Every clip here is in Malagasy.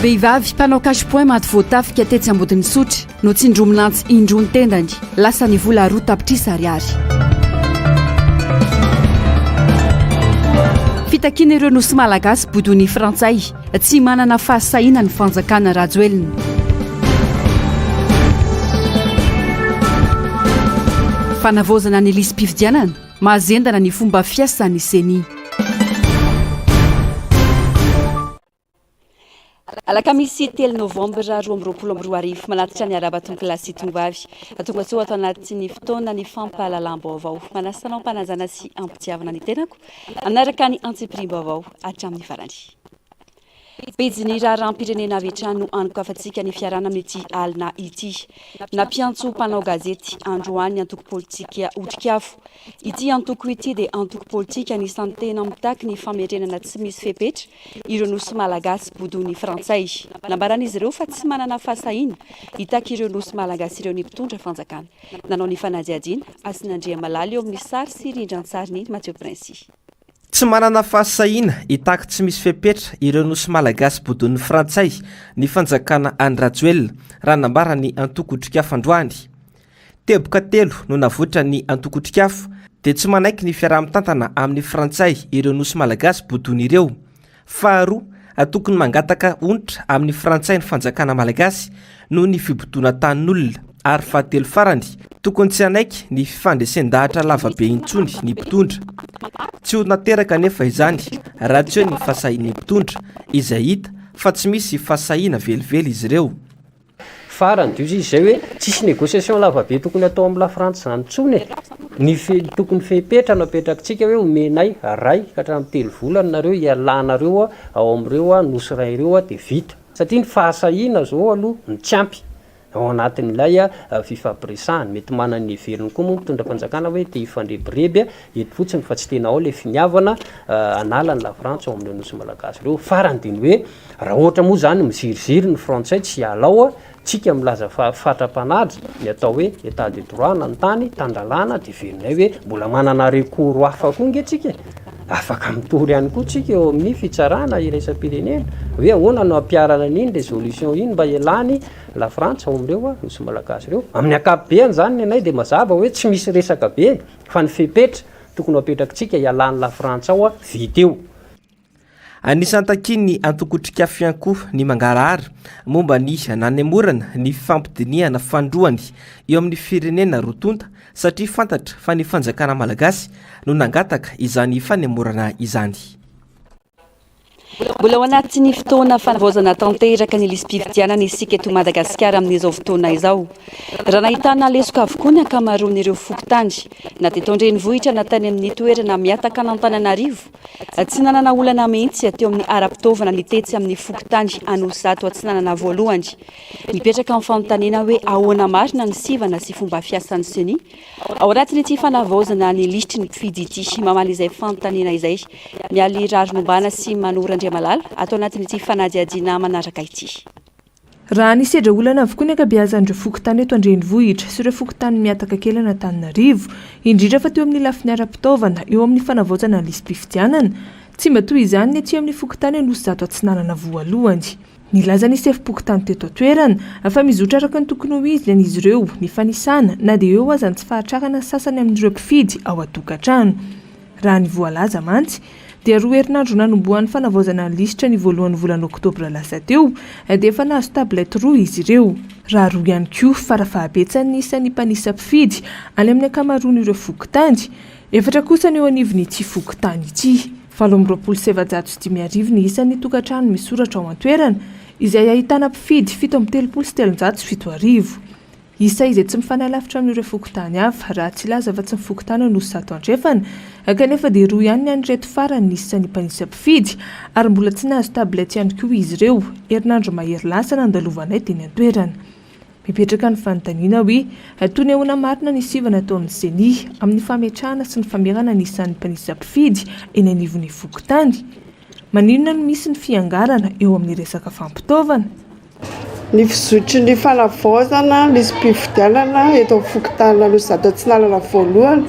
Vehivavy mpanao cache-point maty voatafika tetsy ambodin'ny sotry no tsindrominantsy indro ny tendany lasa ny vola roa tapitrisa ariary. Fitakiana ireo nosy malagasy bodony frantsay tsy manana fahasahiana ny fanjakana Rajoelina. Fanavozana ny lisam-pifidianana mahazendana ny fomba fiasan'ny CENI. Alakamisy 3 novambra 2022 manatitra ny arabatonga sy tongovavy tonga soa ato anatin'ny fotoana ny fampahalalam-baovao manasanao mpanajana sy ampitiavana ny tenako anaraka ny antsipirim-baovao hatramin'ny farany. Pejiny raharam-pirenena avy hatrany no anokafantsika ny fiarana amin'ity alina ity. Nampiantso mpanao gazety androany antoko politika otrikafo. Ity antoko ity dia antoko politika anisan'ny tena mitaky ny famerenana tsy misy fepetra ireo nosy malagasy bodony frantsay. Nambaran'izy ireo fa tsy manana fahasahiana hitaky ireo nosy malagasy ireo ny mpitondra fanjakana. Nanao ny fanadihadiana Asinandria Malala eo amin'ny sary sy rindran-tsariny Mathieu Prince. Tsy manana fahasahiana hitaky tsy misy fepetra ireo nosy malagasy bodony frantsay ny fanjakana any Rajoelina raha nambara ny antoko otrikafo androany. Teboka telo no navoatra ny antoko otrikafo dia tsy manaiky ny fiaraha-mitantana amin'ny frantsay ireo nosy malagasy bodony ireo. Faharoa, tokony mangataka onitra amin'ny frantsay ny fanjakana malagasy noho ny fibotona tanin'olona. Ary fahatelo farany, tokony tsy anaiky ny fifandresen-dahatra lavabe intsony ny mpitondra. Tsy ho nateraka nefa izany raha tsy hoe ny fahasahiana ny mpitondra izay hita fa tsy misy fahasahiana velively izy ireo. Farany dio izy zay hoe tsisy négociation lavabe tokony atao amin'ny la France zany tsony ny tokony fepetra napetrakitsika hoe omenay ray ka hatramin'ny 3 volana nareo ialanareo ao amin'ireo nosy ray ireo dia vita satria ny fahasahiana zao aloha ny tsy ampy ao anatin'ilay fifampiresahany mety manana ny heveriny koa moa mitondra fanjakana hoe te hifandrebireby eto fotsiny fa tsy tena ao le finiavana analany la France ao amin'ireo nosy malagasy ireo. Farany dia ny hoe raha ohatra moa zany miziriziry ny frantsay tsy alao tsika milaza fatra-panadra ny atao hoe état de droit na ny tany tandalana dia verinay hoe mbola manana recours hafa koa nge afaka mitory ihany koa tsika eo amin'ny fitsarana iraisam-pirenena hoe ahoana no ampiarana an'iny résolution iny mba ialany la France ao amin'ireo nosy malagasy ireo. Amin'ny akapobeany zany ny anay dia mazava hoe tsy misy resaka be fa ny fepetra tokony apetrakitsika ialany la France ao vita eo. Anisan'ny takiny antoko otrikafo ihany koa ny mangarahara momba ny nanemorana ny fifampidiniana fandroany eo amin'ny firenena rotonta satria fantatra fa ny fanjakana malagasy no nangataka izany fanemorana izany. Mbola ao anatin'ny fotoana fanavozana tanteraka ny lisam-pifidianana isika eto Madagasikara amin'izao fotoana izao. Raha nahitana lesoka avokoa ny ankamaroan'ireo fokontany na teto an-drenivohitra na tany amin'ny toerana miataka an'Antananarivo. Tsy nanana olana mihitsy teo amin'ny ara-pitaovana ny tetsy amin'ny fokontany Anosato Atsinanana voalohany. Mipetraka amin'ny fanontaniana hoe ahoana marina ny sivana sy fomba fiasan'ny CENI. Ao anatin'ity fanavozana ny lisitry ny mpifidy ity mamaly izay fanontaniana izay mialy rarinombana sy manora Malala atao anatin'ity fanadihadiana manaraka ity. Raha ny sedra olana avokoa ny ankabeazan'ireo fokontany eto an-drenivohitra sy ireo fokontany miataka kely Antananarivo indrindra fa teo amin'ny lafiny ara-pitaovana eo amin'ny fanavaozana ny lisam-pifidianana tsy mba toy izany ny ety amin'ny fokontany Anosato Atsinanana voalohany. Nilaza ny sefim-pokotany teto toerana fa mizotra araka ny tokony ho izy izy ireo ny fanisana na dia eo azany tsy fahatrarana sasany amin'ireo mpifidy ao an-tokantrano. Raha ny voalaza mantsy dia 2 herinandro nanombohan'ny fanavaozana ny lisitra ny voalohan'ny volana Oktobra lasa teo dia efa nahazo tablety 2 izy ireo. Raha 2 ihany koa farafahabetsany isan'ny mpanisa mpifidy any amin'ny ankamaroan'ireo fokontany, 4 kosa ny eo anivon'ity fokontany ity. 725 ny isan'ny tokantrano misoratra ao an-toerana izay ahitana mpifidy 737 isa izay tsy mifanalavitra amin'ireo fokontany hafa raha tsy laza fa tsy mifokotana Anosato andrefana kanefa dia 2 ihany ny reto farany ny isan'ny mpanisa mpifidy ary mbola tsy nahazo tablety ihany koa izy ireo. Herinandro mahery lasa nandalovanay teny an-toerana. Mipetraka ny fanontaniana hoe toy ny ahoana marina ny sivana ataon'ny CENI amin'ny fametrahana sy ny famerana ny isan'ny mpanisa mpifidy eny anivon'ny fokontany. Maninona no misy ny fiangarana eo amin'ny resaka fampitaovana? Ny fizotry ny fanavaozana lisam-pifidianana eto amin'ny fokontany Anosato Atsinanana voalohany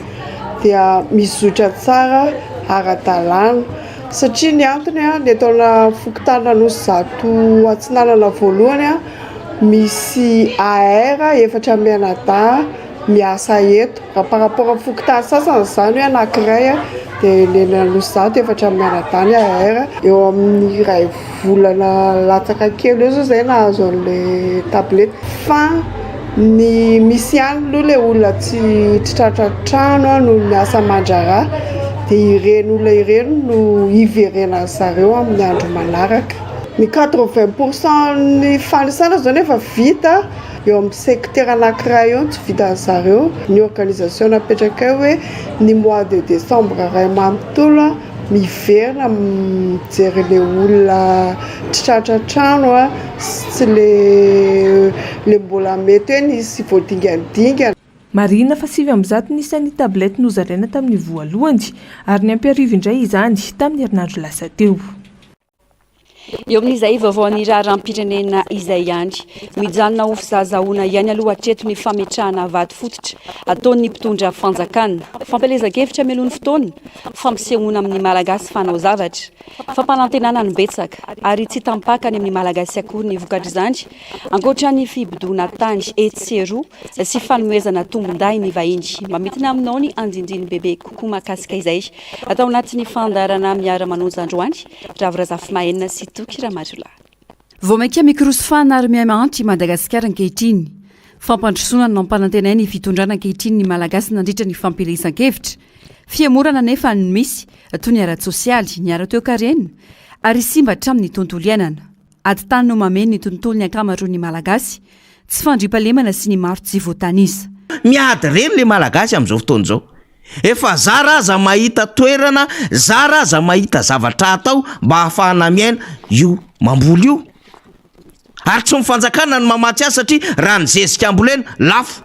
dia mizotra tsara ara-dalàna satria ny antony a ny ataona fokotana no zato atsinanana voalohany a misy AR efatra mianadahy miasa eto raha par rapport amin'ny fokotana sasany zany hoe anankiray a dia nena no zato efatra mianadahy AR eo amin'ny iray volana latsaka kely eo zao zay nahazo an'ilay tablety fa ny misy ihany aloha ilay olona tsy tratra trano no miasa mandraraha dia ireny olona ireny no iverena zareo amin'ny andro manaraka. Ny 80% ny fanisana zao nefa vita eo amin'ny secteur anankiray eo tsy vita zareo. Ny organisation napetraka eo hoe ny mois de décembre ray manontolo miverina mijery le olona tsy tratra trano a sy le mbola mety hoe nisy voadingadingana. Marina fa 7 nisan'ny tablety nozaraina tamin'ny voalohany ary ny ampiarivo indray izany tamin'ny herinandro lasa teo. Eo amin'izay vaovaon'ny raharam-pirenena izay ihany mijanona ho fizahazahoana ihany aloha hatreto ny fametrahana vato fototra ataon'ny mpitondra fanjakana fampelezan-kevitra melon'ny fotoana fampisehoana amin'ny malagasy fanao zavatra fampanantenana ny betsaka ary tsy tampakany amin'ny malagasy akory ny vokatra izany ankoatra ny fibidoana tany etsero sy fanomezana tombonday ny vahiny mametina aminao ny anjinjiny bebe kokoa mahakasika izay atao anatin'ny fandarana miara-manonja androany Ravrazafy Mahenina sy Toky Ramarula. Vao mainka mikrosofana ary miamanty Madagasikara ankehitriny fampandrosoana ny mampanantenainy ny fitondrana ankehitriny ny malagasy nandritra ny fampelezan-kevitra fiamorana nefa ny misy toy ny ara-tsosialy ny ara-toekarena ary simba hatramin'ny tontolo iainana ady tany no mameno ny tontolo ny ankamaroan'ny malagasy tsy fandripalemana sy ny maro tsy voatanisa miady reny le malagasy amin'izao fotoana izao efa zara aza mahita toerana zara aza mahita zavatra atao mba hahafahana miaina io mamboly io ary tsy mifanjakana ny mamatsy azy satria raha ny zezika ambolena lafo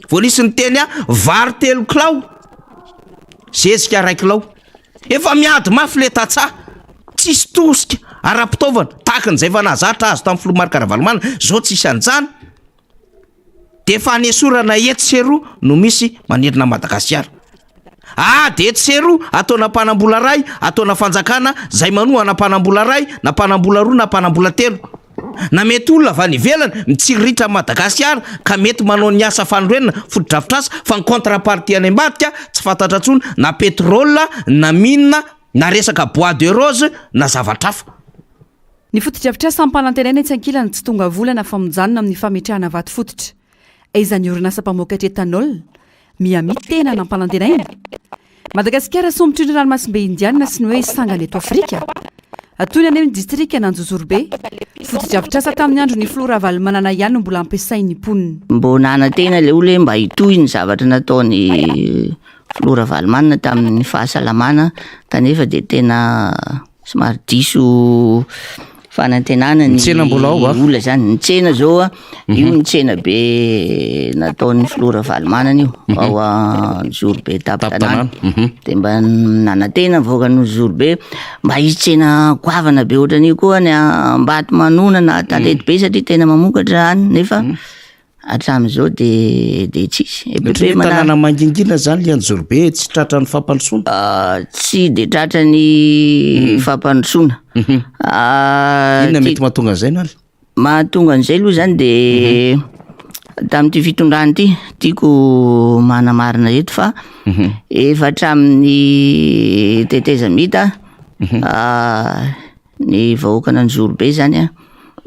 voanisy ny teny a vary 3 kilao zezika 1 kilao efa miady mafy le tatsaha tsisy tosika ara-pitaovana tahaka n'izay fa nahazatra azo tamin'ny filomarika Ravalomanana zao tsisy anjany de efa hanesorana etsero no misy manerina Madagasikara de etsero ataona mpanambola ray ataona fanjakana zay manoa anampanambola ray na mpanambola roa na mpanambola 3 na mety olona avy any ivelany mitsiritra Madagasikara ka mety manao ny asa fanorenana fotodrafitrasa fa ny contrepartie any ambadika tsy fantatra tsony na pétrole na mine na resaka bois de rose na zavatra hafa. Ny fotodrafitrasa ampanantenaina tsy ankilana tsy tonga volana famonjanona amin'ny fametrahana vato fototra izany orinasa mpamokatra etanol miami tena nampanantenaina Madagasikara sombotry ny ranomasimbe indiana sy ny hoe sangany eto Afrika atoy any amin'ny distrika Nanjozorobe fotodrafitrasa tamin'ny andro ny Flora Valmanana ihany no mbola ampiasain'ny mponina mbo nanantena le olo mba hitohy ny zavatra nataony Flora Valmanana tamin'ny fahasalamana kanefa de tena somary diso fanantenana ny olona zany ny tsena zao io ny tsena be nataon'ny Flora Valmanana io ao Zorobe Tapatanana de mba nanantena voaka ny Zorobe mba hisy tsena goavana be ohatran'io koa ny Ambato Manonana talety be satria tena mamokatra any nefa hatramin'izao de tsisy be tanàna mangingina zany le Zorobe tsy tratra ny fampandrosoana tsy de tratra ny fampandrosoana inona mety mahatonga an'izay no mahatonga an'izay aloha zany de tamin'ity fitondrany ity tiako manamarina eto fa efa hatramin'ny teteza mita ny vahoakana ny Zorobe zany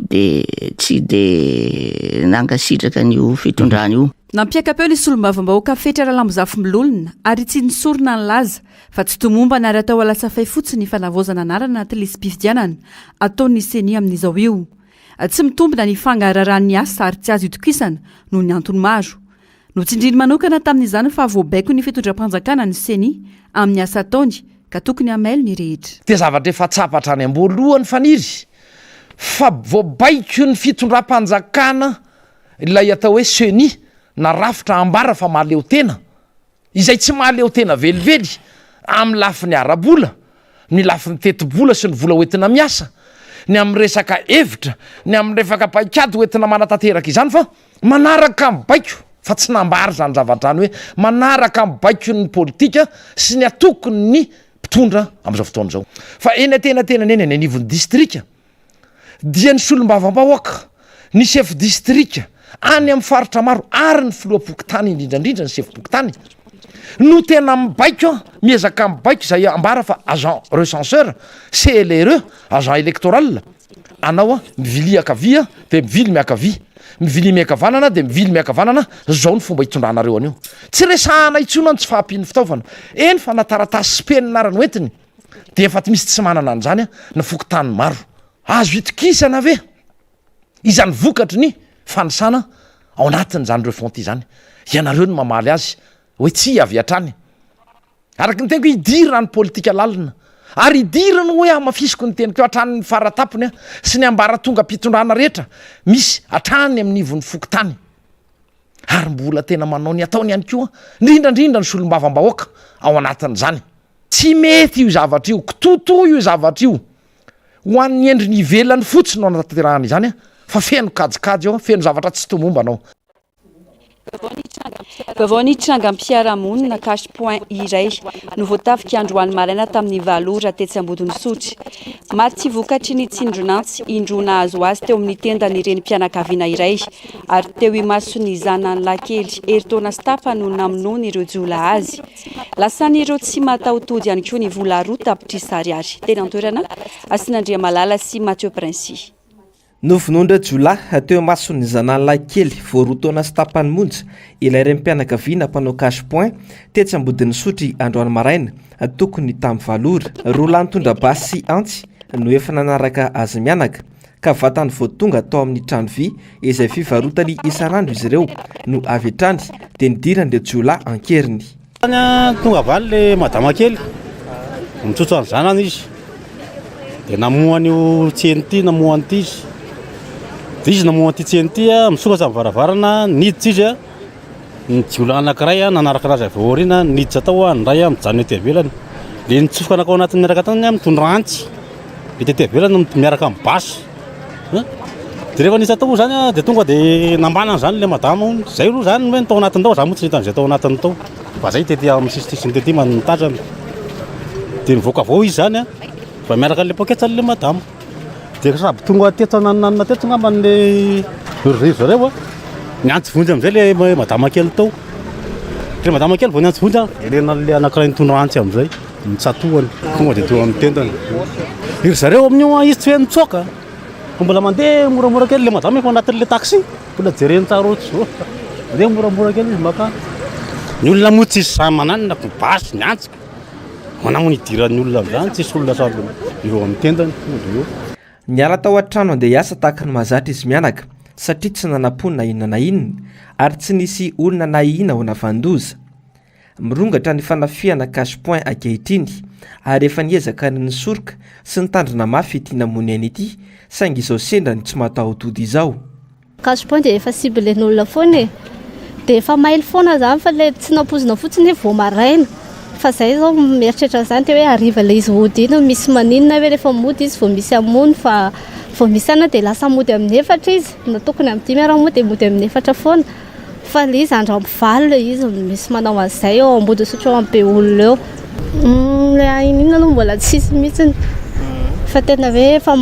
de tsy de nankasitraka n'io fitondrany io nampiakapeo ny solombavambahoaka fetra Rahalambozafy milolona ary tsy nisorona ny laza fa tsy tomomba na ary atao alasafay fotsiny fanavozana anarana na telespifidianana ataon'ny seni amin'izao io tsy mitombina ny fangararahan'ny asa ary tsy azo itokisana no ny antony maro no tsindriny manokana tamin'izany fa voabaiko ny fitondram-panjakana ny seni amin'ny asa ataony ka tokony amailo ny rehetra de zavatra efa tsapatra any amboalohany faniry fa voabaiko ny fitondram-panjakana ilay atao hoe seni na rafitra ambara fa mahaleo tena izay tsy mahaleo tena velively amin'ny lafiny arabola ny lafiny tetibola sy ny vola hoentina miasa ny amin'ny resaka evitra ny amin'ny resaka paikady hoentina manatanteraka izany fa manaraka mibaiko fa tsy nambary zany zavatra any hoe manaraka mibaiko ny politika sy ny atokony ny mpitondra am'izao fotoana zao fa eny atenatenany eny any anivon'ny distrika dia ny solombavam-bahoaka ny chef distrika any amin'ny faritra maro ary ny filoam-pokotany indrindrandrindra ny chef-pokotany no tena mibaiko miezaka mibaiko izay ambara fa agent recenseur CLRE agent électoral anao mivily akavia de mivily miakavia mivily miakavanana de mivily miakavanana zao ny fomba hitondranareo anio tsy resahana itsona ny tsy fahampiny fitaovana eny fa nataratasy speninarany hoentiny de efa ty misy tsy manana an'izany ny fokotany maro azo itokisana ve izany vokatry ny fanisana ao anatin'zany reo fonty zany ianareo ny mamaly azy hoe tsy avy atrany araky ny tenko idirana ny politika lalina ary idirana hoe amafisiko ny teniko hatrany faratapony sy ny ambara tonga mpitondrana rehetra misy hatrany amin'ny ivon'ny fokotany ary mbola tena manao ny ataony ihany koa indrindrandrindra ny solombavam-bahoaka ao anatin'izany tsy mety io zavatra io kitoto io zavatra io ho an'ny endriny ivelany fotsiny no anatanterahana izany fa feno kajikajy ao feno zavatra tsy tomombanao Vaovao ny trangam-piarahamonina cash point iray no voatafika androany maraina tamin'ny valora tetsy ambodiny sotry maro tsy vokatry ny tsindronantsy indrona azo azy teo amin'ny tendany renim-pianakaviana iray ary teo imaso ny zanany lakely eritaona stapa no namonoana ireo jiola azy lasan'ireo tsy mataotody ihany koa ny vola roa tapitrisy ariary teny antoerana Asinandria Malala sy Mathieu Princy. Novinondra Jula teo mason'ny zanan'lahy kely voarotaona sy tapany monja ilay renim-pianakaviana mpanao cash point tetsy ambodin'ny sotry androany maraina tokony tamin'ny valora roa lahy nitondra basy sy antsy no efa nanaraka azy mianaka ka vatany voatonga tao amin'ny trano vy izay fivarotany isan'andro izy ireo no avy hatrany dia nidirany Jula ankeriny. Tonga valy le madama kely mitsotso any zanany izy dia namohan'io tseny namohany ity izy izy namohany ty tseny ty misokatsy amin'ny varavarana niditra izy ny jiola anankiray nanaraka razy avy aoriana niditra tao nyray mijanona ety avelany le nitsofoka anakao anatin'ny miaraka tany mitondra antsy le tety avelany miaraka amin'ny basy dia rehefa niditra tao zany dia tonga dia nambanana zany le madama zay aloha zany hoe tao anatiny tao zany moa tsy hitan'izay tao anatiny tao fa zay tety amin'ny sisisiny tety manotatrany dia nivoaka avao izy zany fa miaraka le poketsany le madama dia sady tonga teto nananana teto ngambany le zareo niantsy vonjy am'izay le madama kely tao le madama kely vao niantsy vonjy elena le anankiray nitondra antsy am'izay nitsatohany tonga dia teo amin'ny tendany iry zareo amin'io izy tsy hoe nitsoaka mbola mandeha moramora kely le madama efa anatin'le taxi mbola jereny tsarotsy mandeha moramora kely izy makany ny olona moa tsisy samy mananina basy niantsika manamony idiran'ny olona am'izany tsisy olona samy eo amin'ny tendany eo. Niala tao an-trano andeha hiasa tahaka ny mahazatra izy mianaka satria tsy nanam-ponina inona na inona ary tsy nisy olona na ina ho navandoza. Mirongatra ny fanafiana cash point ankehitriny ary efa niezaka ny soroka sy nitandrina mafy ity namony any ity saingy izao sendra ny tsy mataotody izao. Cash point dia efa sibelen'olona foana dia efa maily foana zany fa le tsy nampozina fotsiny vao maraina fa zay zao mieritreritra zany te hoe ariva le izy hody iny misy maninona hoe rehefa mody izy vao misy amony fa vao misy ana dia lasa mody amin'ny efatra izy na tokony amin'ny 10 ara mody mody amin'ny efatra foana fa le izy andro ampivaly le izy misy manao an'izay eo ambody sotro eo ambe olona eo le inina aloha mbola tsisy mihitsiny fa tena hoe fa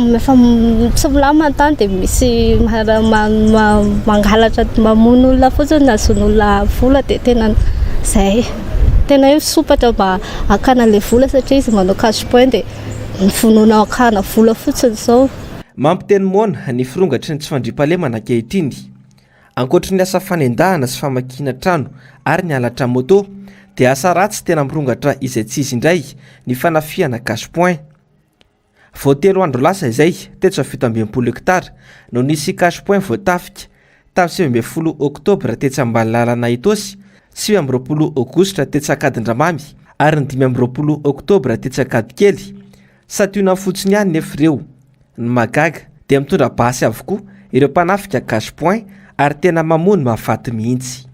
tsy milamantany dia misy mangalatra mamono olona fotsiny na zon'olona vola dia tena zay tena hoe sopatra mba akana le vola satria izy manao cash point dia nifonona akana vola fotsiny zao. Mampiteny moana ny firongatry ny tsy fandriam-pahalemana ankehitriny ankoatra ny asa fanendahana sy famakina trano ary ny halatra moto dia asa ratsy tena mirongatra izay tsy izy indray ny fanafiana cash point. Vao 3 andro lasa izay teto 17 hektara no nisy cash point voatafika tamin'ny 19 oktobra tetsy ambany lalana Itosy 20 aogositra tetsy Akadindramamy ary ny 15 oktobra tetsy Akadikely sationa fotsiny ihany nefa ireo ny magaga dia mitondra basy avokoa ireo mpanafika cash point ary tena mamono mahafaty mihitsy.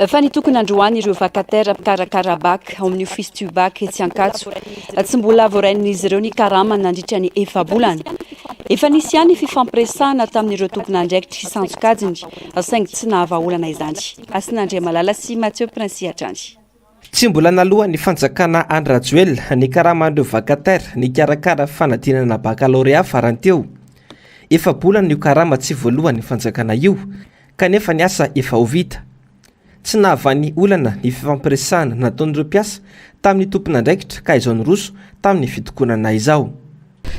Fa ny tokony androany ireo vakatera mpikarakara baka ao amin'ny ofisy Tubac etsy Ankatso tsy mbola voarain'izy ireo ny karamana nandritra ny efa-bolana. Efa nisy ihany fifampiresahana tamin'ireo tompona andraikitra sy sanjokajiny saingy tsy nahavaolana izany. Asinandria Malala sy Mathieu Princy Atrany. tsy mbola naloha ny fanjakana Andrajoel ny karamandreo vacataire ny karakara fanadinana baccalauréat faranteo. Efa bolana io karama tsy voalohany fanjakana io kanefa ny asa efa ho vita. Tsy nahavany olana ny fifampiresahana nataon'ireo mpiasa tamin'ny tompon'andraikitra ka izao ny roso tamin'ny fitokonana izao.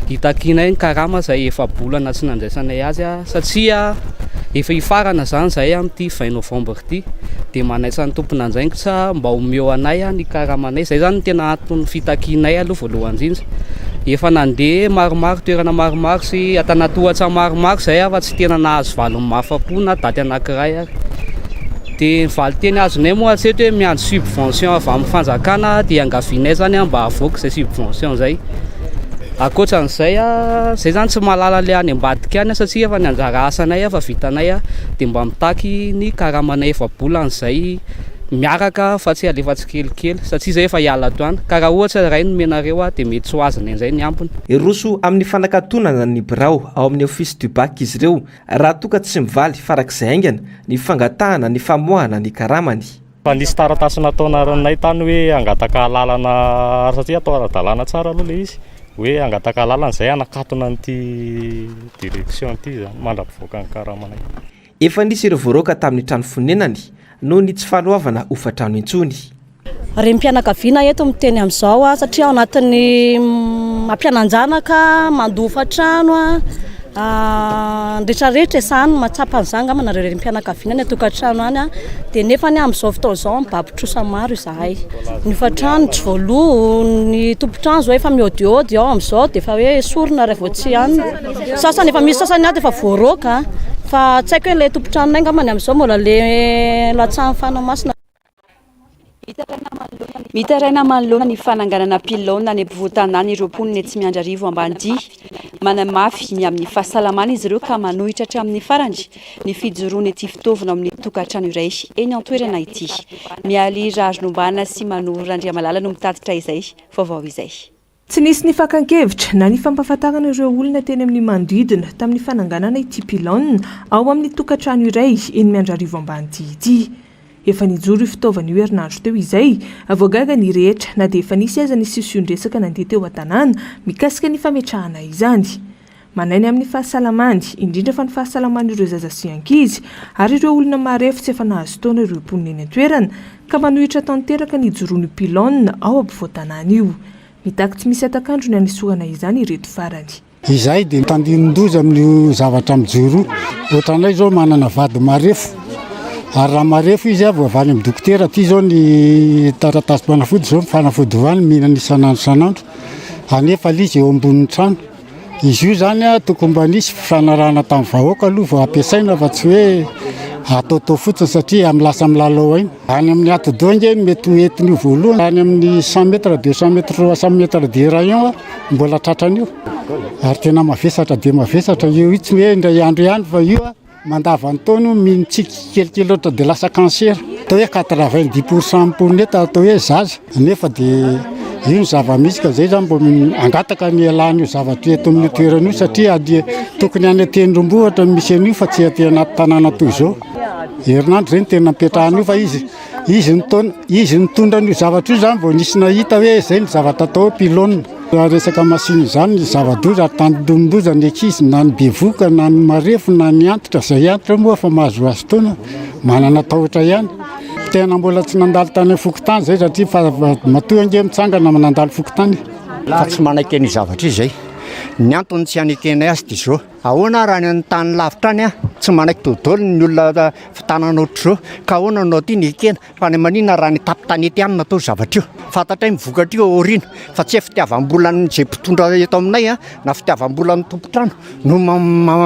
Hitakinay ny karama izay efa bolana tsy nandraisanay azy satria efa hifarana zany zay amin'ity 20 novembre ity dia manaisa ny tompon'andraikitra mba homeo anay ny karamanay. Zay zany tena antony fitakinay aloha voalohany indrindra. Efa nandeha maromaro toerana maromaro sy atanatohatra maromaro zay fa tsy tena nahazo valon'ny mafapo na daty anankiray ary. Dia valy teny azonay moa hatreto hoe miandry subvention avy amin'ny fanjakana dia angavianay zany mba havoaka izay subvention zay. Akoatran'izay zay zany tsy mahalala le any ambadika any satria efa ny anjara asanay efa vitanay dia mba mitaky ny karamanay efa bolana izay miaraka fa tsy alefatsy kelikely satria zay efa hiala toany ka raha ohatra ray nomenareo dia mety tsy ho azony an'izay ny ambony. Roso amin'ny fanakatonana ny birao ao amin'ny office du bac izy ireo raha toka tsy mivaly farak'izay aingana ny fangatahana ny famoahana ny karamany. Fa nisy taratasy nataonay tany hoe angataka lalana satria atao ara-dalàna tsara aloha le izy hoe angataka lalana izay anakatona n'ity direction ity zany mandrapivoaka ny karamanay. Efa nisy ireo voaroaka tamin'ny trano fonenany noho ny tsy fahaloavana ho fatrano intsony. Rem-pianakaviana eto miteny amin'izao satria ao anatin'ny mampiananjanaka mandofa trano rehetrarehetra isany matsapa an'izany ngamba nareo rem-pianakaviana ny atokantrano any dia nefa ny amin'izao fotoana izao mibabitrosa maro izahay. Ny fatrano tsy voaloha ny tompotrano zao efa miodiody ao amin'izao dia efa hoe sorona rehefa tsy any. Sasany efa misy sasany dia efa voaroaka fa tsy haiko hoe ilay tompotranonay ngambany amin'izao mbola le latsahany fanamasina. Mitaraina manoloana ny fananganana pilona ny ampovoan-tanàna ireo mponina tsy miandry arivo Ambanidia. Manamafy ny amin'ny fahasalamana izy ireo ka manohitra hatramin'ny farany ny fijoroany ity fitaovana amin'ny tokantrano iray eny an-toerana ity. Mialy raronombana sy manoro Andriamalala no mitatitra izay vaovao izay. Tsy nisy ny fakan-kevitra na ny fampahafantarana ireo olona teny amin'ny manodidina tamin'ny fananganana ity pilona ao amin'ny tokantrano iray eny Miandrarivo Ambanidia ity. Efa nijoro io fitaovana io herinandro teo izay avoagaga ny rehetra na dia efa nisy aza ny sisiondresaka nandeha teo an-tanàna mikasika ny fametrahana izany. Manainy amin'ny fahasalamany indrindra fa ny fahasalaman'ireo zaza sy ankizy ary ireo olona marefo tsy efa nahazo taona ireo mponina eny an-toerana ka manohitra tanteraka ny ijoroan'io pilona ao ampovoan-tanàna io. Mitaky tsy misy atakandro ny anisorana izany ireto farany. Izay dia mitandinin-doza amin'ny zavatra mijoro. Ohatranay zao manana vady marefo. Ary raha marefo izy voavany amin'ny dokotera ty zao ny taratasy fanafody zao fanafody vany mihinana isanandro anefa izy eo ambonin'ny trano. Izy io zany tokony mba nisy fifanarahana tamin'ny vahoaka aloha vao ampiasaina fa tsy hoe ataotao fotsiny satria amin'ny lasa milalao aina. Any amin'ny atodonge mety ho entiny voalohany any amin'ny 100 mètres 200 mètres 300 mètres de rayon mbola tratran'io. Ary tena mavesatra dia mavesatra io tsy hoe indray andro ihany fa io mandavan-taona minitsika kelikely ohatra dia lasa cancer. Atao hoe 90% mponeta atao hoe zaza nefa dia io ny zava-misy ka zay zany mbo angataka ny alany io zavatra eto amin'ny toerana io satria tokony any Tendrombohitra misy an'io fa tsy aty anaty tanàna toy izao. Herinandro zay ny tena mipetrahana io fa izy nitondra an'io zavatra io zany vao nisy nahita hoe zay ny zavatra atao pilona. Resaka masiny zany ny zava-doza ary tandomdoza ny ankizy na ny bevoka na ny marefo na ny antitra izay antitra moa fa mahazo azy taona manana tahotra ihany. Tena mbola tsy nandalo tany amin'ny fokotany zay satria fa matoa ange mitsangana nandalo fokotany. Fa tsy manaiky ny zavatra izay. Ny antony tsy anekenay azy dia zao. Ahoana raha ny tany lavitra any tsy manaiky todolo ny olona fitanana ohatr'izao ka ahoana anao ty ny ekena fa ny manina raha ny tapin-tanety ihany natao zavatra io. Fantatray mivokatra io aoriana fa tsy fitiavam-bolan'ny zay mpitondra eto aminay na fitiavam-bolan'ny tompotrano no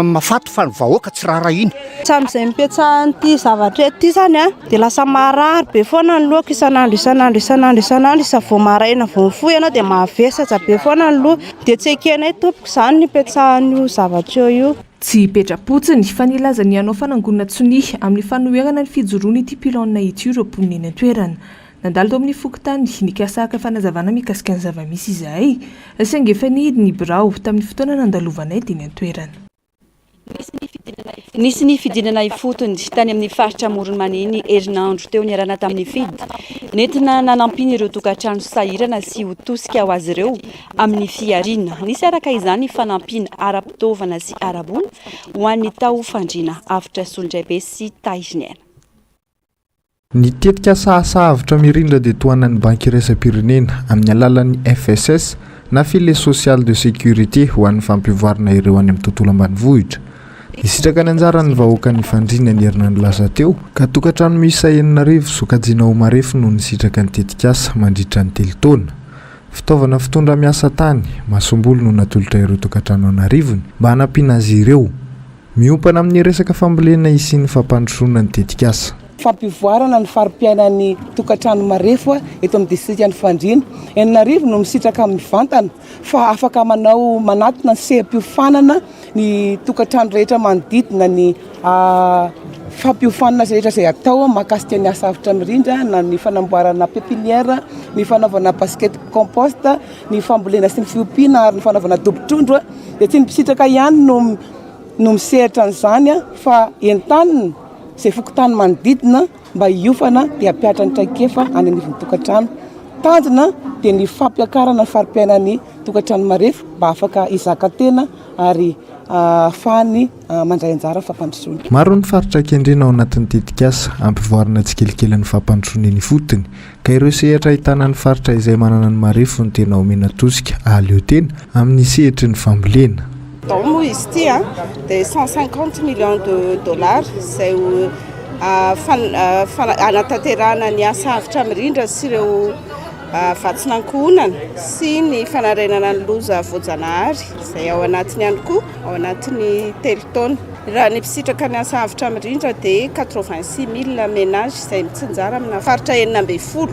mafato fa ny vahoaka tsy raharahiana. Sam'izay mipetsahan'ity zavatra ety zany dia lasa marary be foana ny lohako isanandro isa vao maraina vao mifoy ianao dia mahavesatra be foana ny loha dia tsy ekenay tompoko izany ny petsahan'io zavatra io. Tsy petra-potsiny fa nilaza ny anao fanangonana tsony amin'ny fanoherana ny fijoroany ity pilona ity ireo mponina eny an-toerana. Nandalo tao amin'ny fokotany nikasaka fanazavana mikasika ny zava-misy izahay saingy efa nihidy ny birao tamin'ny fotoana nandalovanay teny an-toerana. nisy ny fidinana ifotony tany amin'ny faritra Moronmaneny herinandro teo niarana tamin'ny fidy nentina nanampiny ireo tokantrano sahirana sy ho tosika ho azy ireo amin'ny fiarina. Nisy araka izany fanampiana ara-pitaovana sy ara-bola ho an'ny tao fandriana avitra Solondraibe sy Taiziniana. Ny tetika sahasahavitra mirindra dia tohanan'ny banky iraisam-pirenena amin'ny alalan'ny FSS na filet social de sécurité ho an'ny fampivoarana ireo any amin'ny tontolo ambanivohitra. Isitraka ny anjarany vahoaka ny fandriana ny herinandro lasa teo ka tokantrano miisa 4 sokajiana ho marefo no nisitraka ny tetikasa mandritra ny 3 taona. Fitaovana fitondra miasa tany masombolo no natolotra ireo tokantrano anarivony mba hanampiana azy ireo. Miompana amin'ny resaka fambolena isian'ny fampandrosoana ny tetikasa. Fampivoarana ny farim-piainan'ny tokantrano marefo eto amin'ny distriktany Fandriana. Anarivo no misitraka amin'ny vantana fa afaka manatona ny seha-piofanana ny tokantrano rehetra manodidina ny fampiofanana rehetra izay atao mahakasika ny asa avitra mirindra na ny fanamboarana pépinière, ny fanaovana basket compost, ny fambolena sy ny fiompiana ary ny fanaovana dobo-trondro dia tsy misitraka ihany no misehatra an'izany fa entanina izay fokontany manodidina mba hiofana dia hampiatra ny traikefa any anivon'ny tokantrano. Tanjona dia ny fampiakarana ny farim-piainan'ny tokantrano marefo mba afaka hizaka tena ary ahafahany mandray anjara fampandrosoana. Maro ny faritra kendrena ao anatin'ny tetikasa ampivoarana tsikelikely ny fampandrosoana ny fotony ka ireo sehatra ahitana ny faritra izay manana ny marefo ny tena omena tosika ahaleo tena amin'ny sehetry ny fambolena. Moa izy ity dia 150 millions de dollars izay anatanterahana ny asa avitra mirindra sy ireo vatsinankohonana sy ny fanarenana ny loza voajanahary izay ao anatiny ihany koa ao anatiny 3 taona. Raha ny mpisitraka ny asa avitra mirindra dia 86 000 ménage izay mitsinjara amina faritra 900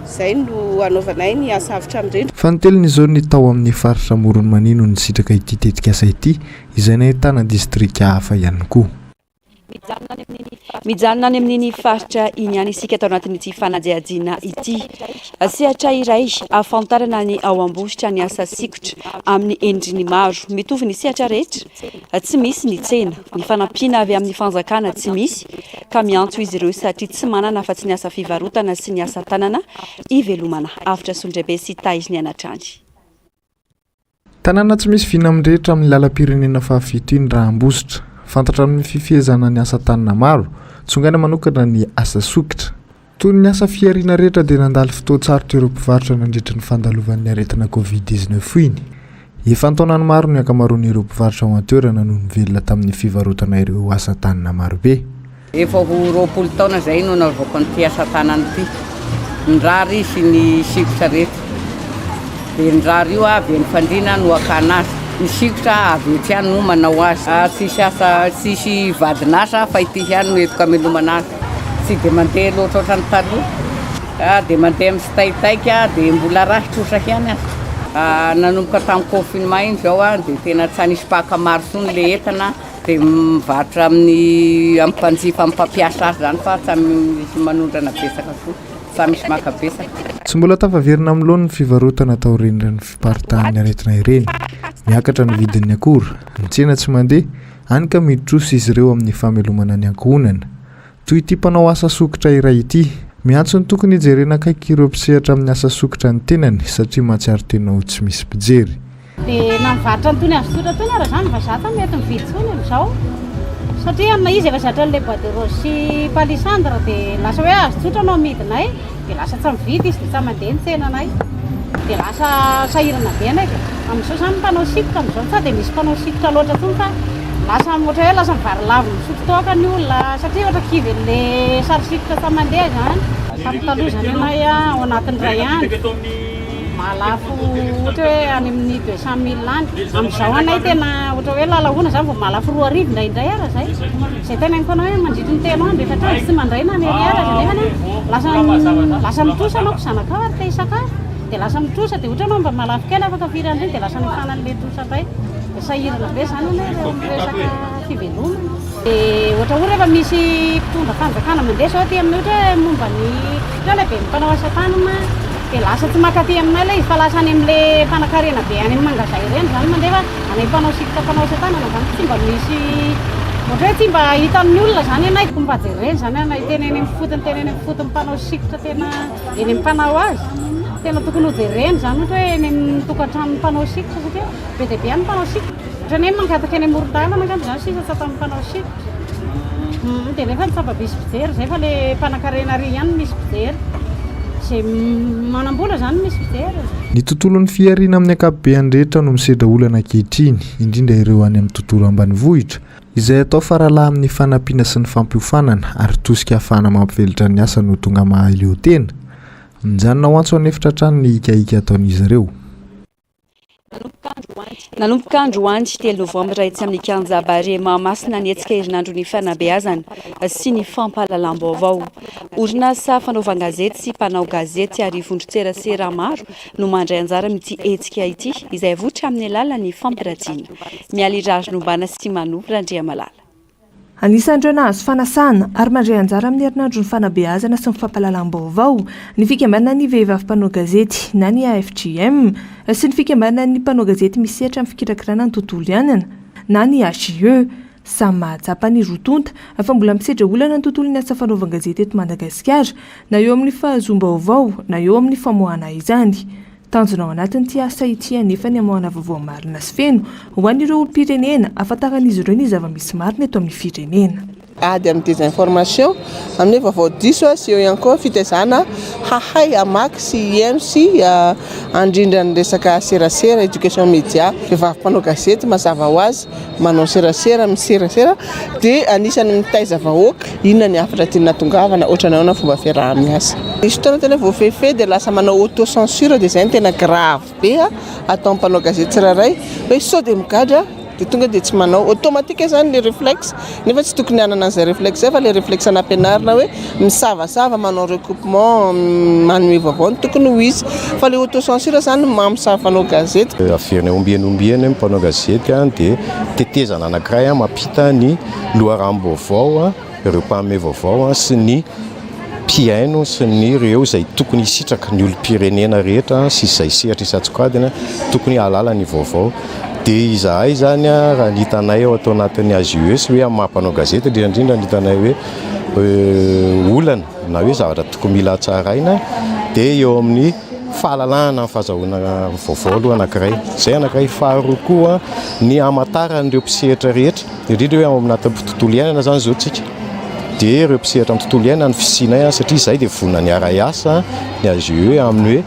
izay no anaovanay ny asa avitra mirindra. Fanteliny izao ny tao amin'ny faritra Moronmaneny no nisitraka ity tetikasa ity izay nahitana distrika hafa ihany koa. Mijanona any amin'iny faritra iny any isika tao anatin'ity fanadihadiana ity. Sehatra iray ahafantarana ny ao ambositra ny asa sikotra amin'ny endriny maro mitovy ny sehatra rehetra tsy misy ny tsena ny fanampiana avy amin'ny fanjakana tsy misy ka miantso izy ireo satria tsy manana afa-tsy ny asa fivarotana sy ny asa tanana ivelomana avitra Solondraibe sy Taiziniana Atrandry. Tanàna tsy misy vina amin'rehetra amin'ny lalam-pirenena fahafito iny raha ambositra. Fantatra amin'ny fifehezana ny asa tanana maro tsongaina manokana ny asa sokitra. Toy ny asa fiarina rehetra dia nandalo fotoan-tsarotra ireo mpivarotra nandritra ny fandalovan'ny aretina Covid-19 iny. Efa antaonany maro ny ankamaroan'ireo mpivarotra ao an-toerana no nivelona tamin'ny fivarotana ireo asa tanana marobe. Efa ho 20 taona izay no navoaka n'ity asa tanana ity. Nirary sy ny sikotra rehetra. Dia nirary io avy ny fandriana no akana azy. Ny sikotra avy ety ihany no manao azy. Tsisy vadinasa fa ity ihany no entiko hamelomana azy. Tsy dia mandeha loatra ohatrany taloha. Dia mandeha amin'ny sitaitaika dia mbola rahitrosa ihany azy. Nanomboka tamin'ny confinement iny izao dia tena tsy hanisy mpaka maro sony le entana dia mivarotra amin'ny mpanjifa amin'ny mpampiasa azy zany fa tsy misy manondrana betsaka koa. Tsy misy maka betsaka. Tsy mbola tafaverina amin'ny loha ny fivarotana tao rendrany fiparitahan'ny aretina ireny. Miakatra ny vidin'ny akora, ny tsena tsy mandeha, hany ka midrosa izy ireo amin'ny famelomana ny ankohonana. Toy ity mpanao asa sokitra iray ity, miantso ny tokony hijerena akaiky ireo mpisehatra amin'ny asa sokitra ny tenany satria mahatsiaro tena ho tsy misy mpijery. Dia na mivarotra nytony azy sotra tony raha zany vazata mety mividy tsony amin'izao. Satria amina izy efa zatra le bois de rose sy palissandre dia lasa hoe azy tsotra no amidinay dia lasa tsy mividy izy dia tsy mandeha ny tsenanay dia lasa sahirana be anay dia amin'izao zany mpanao sikotra amin'izao fa dia misy mpanao sikotra loatra tony fa lasa ohatra hoe lasa mivary lavo misotro toaka ny olona satria ohatra kivy le sary sikotra sa mandeha zany fampitalozana anay ao anatin'ny ray andro malafo ohatra hoe any amin'ny 200 000 any amin'izao anay tena ohatra hoe lalahoana zany vao malafo 2 arivo indraindray ara zay tena nkona hoe mandritry ny telo andro efa trany tsy mandray na nery ara zany lasa mitrosa anao zanaka ary te isaka dia lasa mitrosa dia ohatra anao mba malafo kely afaka firany reny dia lasa mifanan'le trosa bay dia sahirana be zany resaka fivelomana dia ohatra efa misy mpitondra fanjakana mandeha sao ty amin'ny ohatra momba ny lehibe ny mpanao asa tanana dia lasa tsy makaty aminay ilay izy fa lasa any amin'le mpanakarena be any amin'ny mangazay ireny zany mandeha fa any mpanao sikotra mpanao asa tanana zany tsy mba misy ohatra hoe tsy mba hita amin'ny olona zany anay mba jereny zany anay tena eny amin'ny fotony mpanao sikotra tena eny amin'ny mpanao azy tena tokony ho jereny zany ohatra hoe eny amin'ny tokantrano mpanao sikotra satria be dia be any mpanao sikotra ohatra ny hoe mankataka eny amoron-dalana angamba zany sisa tsy ataon'ny mpanao sikotra dia nefa ny tsaba misy fijery zay fa le mpanan-karena ary ihany misy fijery zay manam-bola zany misy fijery. Ny tontolon'ny fiariana amin'ny ankapobeny rehetra no misedra olana ankehitriny indrindra ireo any amin'ny tontolo ambanivohitra izay atao faralahy amin'ny fanampiana sy ny fampiofanana ary tosika ahafahana mampivelatra ny asa no tonga mahaleo tena. Mijanona ho antso anefitra trano ny ikaika ataon'izy ireo. Nanomboka andro anty 3 novambra etsy amin'ny kianja Bare Mahamasina nietsika herinandro ny fanabeazana sy ny fampahalalam-baovao. Orinasa fanaovan-gazety sy mpanao gazety ary vondron-tserasera maro no mandray anjara amin'ity hetsika ity izay votra amin'ny alalan'ny fampiratiana. Mialirary nombana sy manopy Randriamalala. Anisan'ireo nahazo fanasana ary mandray anjara amin'ny herinandro ny fanabeazana sy ny fampahalalam-baovao ny fikambanana ny vehivavy mpanao gazety na ny AFJM sy ny fikambanana ny mpanao gazety misehatra amin'ny fikirakirana ny tontolo iainana na ny AJE samy mahatsapa ny rotonta fa mbola misedra olana ny tontolon'ny asa fanaovan-gazety eto Madagasikara na eo amin'ny fahazom-baovao na eo amin'ny famoahana izany. Tanjona ao anatin'ity asa ity anefa ny amoahana vaovao marina sy feno ho an'ireo olom-pirenena ahafantaran'izy ireo ny zava-misy marina eto amin'ny firenena. Ady amin'ny désinformation amin'ny vaovao diso sy eo ihany koa fitaizana hahay hamaky sy hiaino sy handrindra ny resaka serasera éducation média vehivavy mpanao gazety mazava ho azy manao serasera miserasera dia anisany mitaiza vahoaka inona ny afatra tiana tongavana ohatranao na fomba fiaraha-miasa. Izy fotoana tena voafehifehy dia lasa manao autocensure dia izay ny tena grave be atao mpanao gazety tsirairay hoe sao dia migadra dia tonga dia tsy manao automatique zany le réflexe nefa tsy tokony hanana an'izay réflexe zay fa le réflexe anampianarina hoe misavasava manao recoupement manome vaovao ny tokony ho izy fa le autocensure zany mamosavy fanao gazety. Averina ombiany mpanao gazety dia tetezana anankiray mampita ny loharam-baovao ireo mpamey vaovao sy ny mpiaino sy ny ireo izay tokony hisitraka ny olom-pirenena rehetra sy izay sehatra isatsokadina tokony hahalala ny vaovao. Dia izahay zany raha ny hitanay ao atao anatin'ny AJE sy hoe amin'ny mampanao gazety indrindra ny hitanay hoe olana na hoe zavatra tokony mila tsaraina dia eo amin'ny fahalalahana fahazahoana vaovao aloha anankiray. Izay anankiray faharoa koa ny hamantaran'ireo mpisehatra rehetra indrindra hoe ao amin'ny tontolo iainana zany zao tsika. Dia ireo mpisehatra amin'ny tontolo iainana ny fisianay satria izay dia vonona ny ara-asa ny AJE amin'ny hoe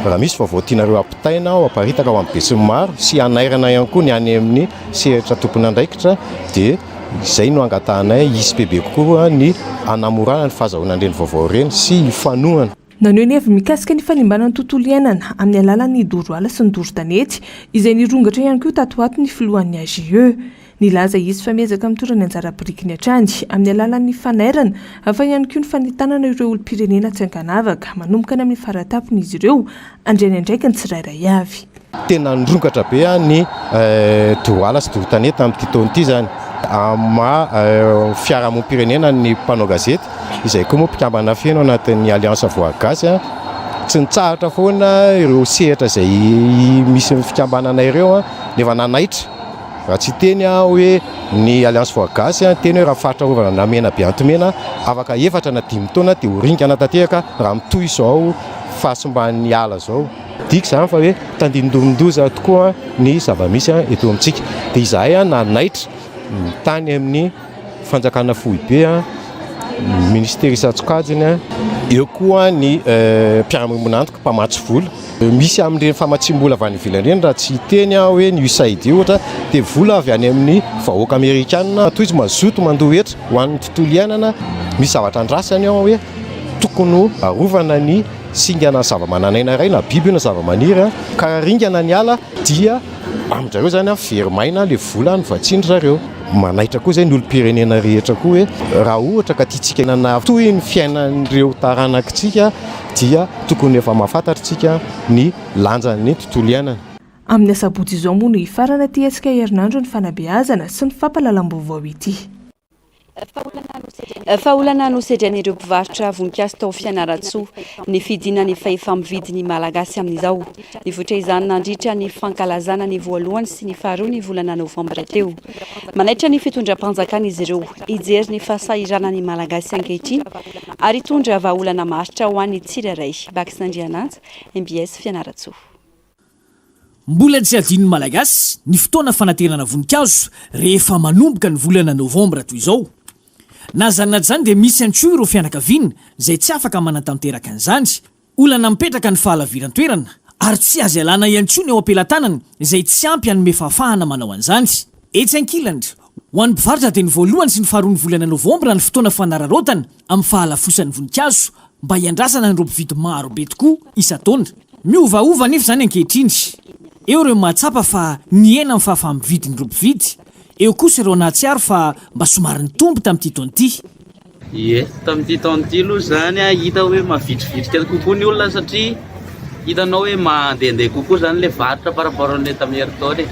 raha misy vaovao tianareo ampitaina ao aparitaka ao amin'ny besiny maro sy anairana ihany koa ny any amin'ny sehatra tompony andraikitra dia izay no angatahanay isy bebe kokoa ny anamorana ny fahazahoana an'ireny vaovao ireny sy hifanohana. Naneho ny heviny mikasika ny fanimbanana ny tontolo iainana amin'ny alalan'ny doro ala sy ny doro tanety izay nirongatra ihany koa tato ato ny filohan'ny AJE. Nilaza izy fa miezaka mitorany anjara biriky ny atrandy amin'ny alalan'ny fanairana fa ihany koa ny fanitanana ireo olom-pirenena tsy ankanavaka manomboka ny amin'ny faratapon'izy ireo andreny andraiky ny tsirairay avy. Tena nirongatra be ny doro ala sy doro tanety amin'ity taona ity zany fiarahamonim-pirenena ny mpanao gazety izay koa moa mpikambana feno anatin'ny alliance voagasy tsy nitsahatra foana ireo sehatra izay misy fikambanana ireo nefa nanaitra. Raha tsy teny hoe ny alliance voagasy teny hoe raha faritra rovana namena be antomena afaka efatra na 5 taona dia horingana tanteraka raha mitohy izao fahasimban'ny ala zao. Diky zany fa hoe tandindondoza tokoa ny zava-misy eto amintsika. Dia izahay nanaitra tany amin'ny fanjakana fohibe ministera isatsokajiny eo koa ny mpiara-monimboan'antoka mpamatsy vola. Misy amin'ireny famatsim-bola avy any ivelany ireny raha tsy teny hoe ny USAID ohatra dia vola avy any amin'ny vahoaka amerikanina toy izy mazoto mandohetra ho an'ny tontolo iainana. Misy zavatra andrasany ao hoe tokony arovana ny singana zava-mananaina iray na biby na zava-maniry ka ringana ny ala dia amin'izareo zany verimaina le vola ny vatsiany zareo. Manaitra koa izay ny olom-pirenena rehetra koa hoe raha ohatra ka tiatsika nana toy ny fiainan'ireo taranakitsika dia tokony efa mahafantatritsika ny lanjan'ny tontolo iainana. Amin'ny asabotsy izao moa no hifarana ty hetsika herinandro ny fanabeazana sy ny fampahalalam-baovao ity. Fa olana nosedran'ireo mpivarotra voninkazo tao Fianaratsoa ny fidina ny fahefa-mividy ny malagasy amin'izao. Nivoatra izany nandritra ny fankalazana ny voalohany sy ny faharoa ny volana novambra teo. Manaitra ny fitondram-panjakana izy ireo, hijery ny fasahirana ny malagasy ankehitriny ary hitondra vahaolana maritra ho an'ny tsirairay. Bakisandrianantsy, MBS Fianaratsoa. Mbola tsy adino malagasy ny fotoana fanaterana voninkazo rehefa manomboka ny volana novambra toy izao. Nazanina zany dia misy antsoa ireo fianakaviana izay tsy afaka manatanteraka an'izany. Olana mipetraka ny fahalaviran-toerana ary tsy azy alana iantsoa ny ao ampelantanana izay tsy ampy hanome fahafahana manao an'izany. Etsy ankilany, ho an'ny mpivarotra dia ny voalohany sy ny faharoa ny volana novambra ny fotoana fanararaotana amin'ny fahalafosan'ny voninkazo mba hiandrasana ny mpividy maro be tokoa isa-taona. Miovaova nefa zany ankehitriny. Eo ireo mahatsapa fa niena amin'ny fahafa-mividy ny mpividy. Eo kosa ireo nahatsiaro fa mba somary nitombo tamin'ity taona ity. Ie, tamin'ity taona ity aloha zany hita hoe mavitrivitrika kokoa ny olona satria hitanao hoe mandehandeha kokoa zany le varotra par rapport an'le tamin'ny herintaona.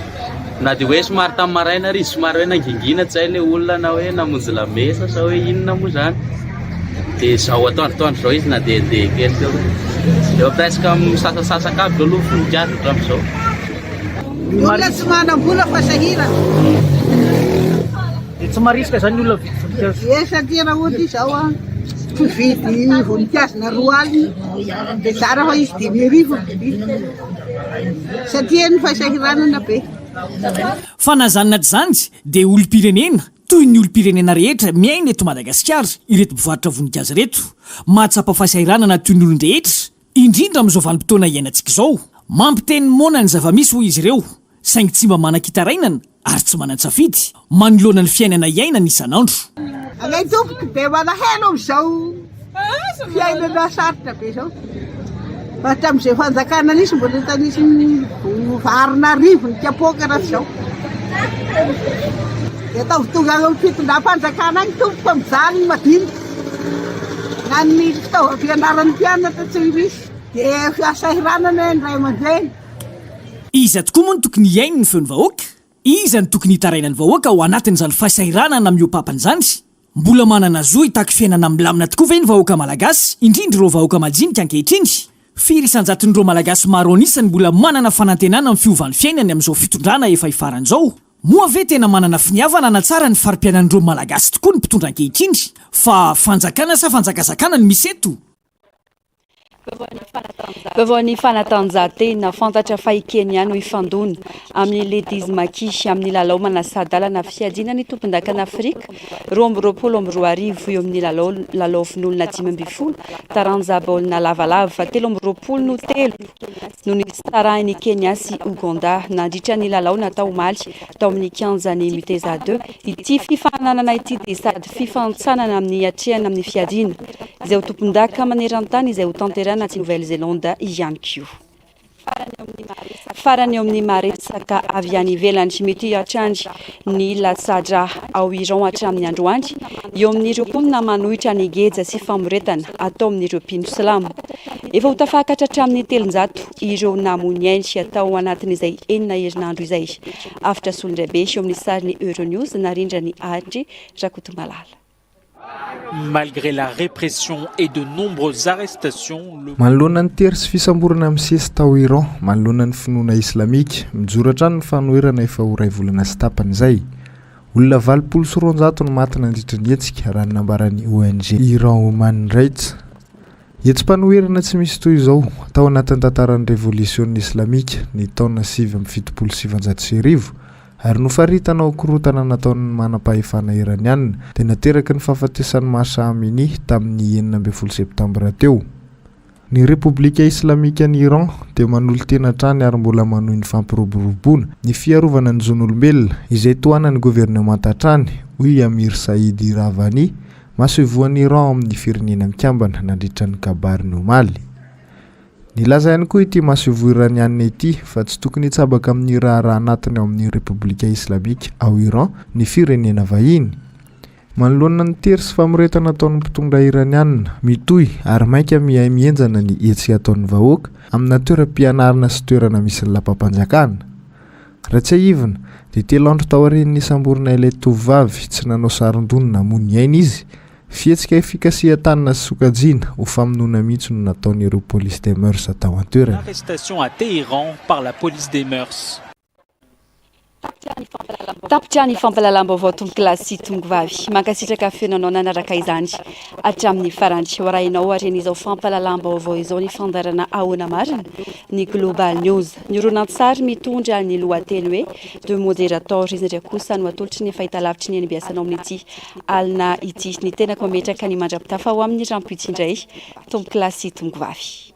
Na dia hoe somary tamin'ny maraina ary somary hoe nangingina tsy hay le olona na hoe namonjy lamesa sa hoe inona moa zany. Dia zao atoandrotoandro zao izy na dehandeha kely teo. Eo presque misasasasaka aby aloha voninkazo hatramin'izao. Olona tsy manam-bola fa sahirana. Tsy mariska zany ny olona vidy voninkazo. Ie, satria raha ohatra izao mpividy voninkazo na 2 alina dia zara fa izy 5,000 satria ny fahasahiranana be. Fa nazanina zany dia olom-pirenena toy ny olom-pirenena rehetra miaina eto Madagasikara ireto mpivarotra voninkazo reto. Mahatsapa fahasahiranana toy ny olon-drehetra indrindra amin'izao vanim-potoana iainantsika izao. Mampiteny mona ny zava-misy ho izy ireo, saingy tsy mba manan-kitarainana ary tsy manan-tsafidy manoloana ny fiainana iainana isan'andro. Anay tompoko be manahelo amin'izao fiainana sarotra be izao. Hatramin'izay fanjakana nisy mbola tanisy varina rivo ny kapoaka raha izao. Dia atao tonga amin'ny fitondram-panjakana any tompoko amin'izany madinika. Na ny fitaovam-pianaran'ny mpianatra tsy misy. Dia fiasahiranana ny ray aman-dreny. Iza tokoa moa ny tokony iainy ny feon'ny vahoaka? Iza ny tokony hitarainan'ny vahoaka ao anatin'izany fahasahiranana mihoampapan'izany? Mbola manana zo hitako fiainana milamina tokoa ve ny vahoaka malagasy, indrindra ireo vahoaka majinika ankehitriny? Firy isan-jaton'ireo malagasy maro anisany mbola manana fanantenana amin'ny fiovan'ny fiainany amin'izao fitondrana efa hifaran'izao. Moa ve tena manana finiavana na tsara ny farim-piainan'ireo malagasy tokoa ny mpitondra ankehitriny? Fa fanjakana sa fanjakazakana ny misy eto? Vaovaon'ny fanatanjahantena fantatra fa ikeny ihany ho ifandona amin'ny ledisy makisy amin'ny lalao manasadalana fiadiana ny tompon-dakana Afrika 2022 eo amin'ny lalaovin'olona 5 taranja baolina lavalava fa 3 no 3 no nitsarahiny Kenya sy Uganda nandritra ny lalao natao omaly tao amin'ny kianjany Muteza 2. Ity fifananana ity dia sady fifantsanana amin'ny atrehana amin'ny fiadiana izay ho tompon-daka maneran-tany izay ho tanterana aty Nouvelle-Zélande ihany koa. Farany eo amin'ny maresaka avy any ivelany mety hatrandry ny latsadra ao Iran hatramin'ny androany eo amin'ireo koa manohitra ny geja sy famoretana atao amin'ireo mpino silamo. Efa ho tafakatra hatramin'ny 300 ireo namoniainy atao anatin'izay 9 herinandro izay. After solondraibe eo amin'ny sariny Euronews narindra ny Adry Rakotomalala. Malgré la répression et de nombreuses arrestations, manoloana ny tery sy fisamborana amin'ny sesy tao Iran, manoloana ny finoana islamika, mijoratra ny fanoherana efa ho 2 volana sy tapany izay. Olona 200 no maty nandritra ny hetsika raha ny nambaran'ny ONG Iran Human Rights. Hetsym-panoherana tsy misy toy izao tao anatin'ny tantaran'ny révolution islamika ny taona 777 ary nofaritanao korotana nataon'ny manam-pahefana iraniana dia nateraka ny fahafatesan'ny Mahsa Amini tamin'ny 9 septambra teo. Ny Repoblika Islamika ny Iran dia manolo tena trany ary mbola manohy ny fampiroboroboana ny fiarovana ny zon'olombelona izay tohanan'ny gouvernement hatrany hoy Amir Said Iravani, masevoan'ny Iran amin'ny firenena mikambana nandritra ny kabary ny omaly. Nilaza ihany koa ity masevo iraniana ity fa tsy tokony hitsabaka amin'ny raha anatiny ao amin'ny Repoblika Islamika ao Iran ny firenena vahiny. Manoloana ny tery sy famoretana ataon'ny mpitondra iraniana mitohy ary mainka mihay mienjana ny hetsy ataon'ny vahoaka amina toeram-pianarana sy toerana misy ny lapam-panjakana. Raha tsy ahivina dia 3 andro tao aorian'ny isamborona ilay tovavy tsy nanao saron-donina mony aina izy fietsika efikasia-tanana sy sokajiana ho famonoana mihitsy no nataon'ireo police des mœurs tao an-toerana. Arrestation à Téhéran par la police des mœurs. Tapitra ny fampalalam-baovao tombokilasy tongovavy mankasitraka fiainanao nanaraka izany hatramin'ny farany horainao arian'izao fampalalam-baovao izao ny fandarana ahoana marina ny Global News ny ronan-tsary mitondra ny lohateny hoe de modérateur izy ndray kosa no atolotry ny fahitalavitry ny anibiasanao amin'ity alina ity ny tenako mametraka ny mandrapitafa ho amin'ny rampo ity indray tombokilasy tongovavy.